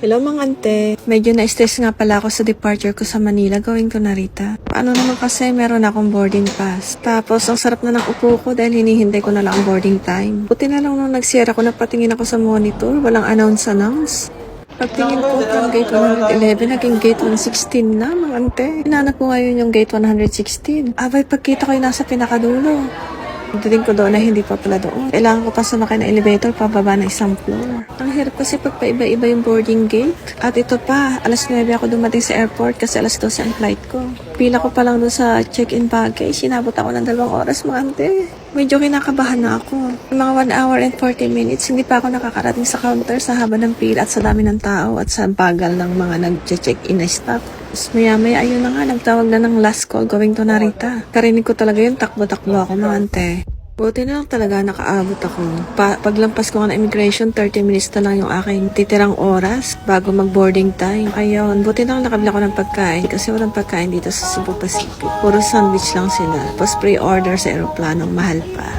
Hello mga ante. Medyo na-stress nga pala ako sa departure ko sa Manila going to Narita. Paano naman kasi meron akong boarding pass. Tapos ang sarap na ng upo ko dahil hinihintay ko na lang ang boarding time. Buti na lang nung nag-share ako napatingin ako sa monitor, walang announce. Pagtingin ko from gate 111, naging gate 116 na mga ante. Hinanap ko ngayon yung gate 116. Abay, pagkita ko yung nasa pinakadulo. Pagdating ko doon na hindi pa pala doon. Kailangan ko pa sumakay ng elevator pababa ng isang floor. Ang hirap kasi pagpaiba-iba yung boarding gate. At ito pa, alas 9 ako dumating sa airport kasi alas 12 ang flight ko. Pila ko pa lang doon sa check-in baggage. Sinabot ako ng 2 oras mga ante. Medyo kinakabahan na ako. Mga 1 hour and 40 minutes, hindi pa ako nakakarating sa counter sa haba ng pila at sa dami ng tao at sa bagal ng mga nag-check-in na staff. Tapos maya-maya, ayun na nga, nagtawag na ng last call going to Narita. Karinig ko talaga yung takbo-takbo ako mga ante. Buti na lang talaga nakaabot ako. Paglampas ko nga ng immigration, 30 minutes na lang yung aking titirang oras bago mag-boarding time. Ayun, buti na lang nakabila ko ng pagkain kasi walang pagkain dito sa Cebu Pacific. Puro sandwich lang sila. Tapos pre-order sa aeroplanong mahal pa.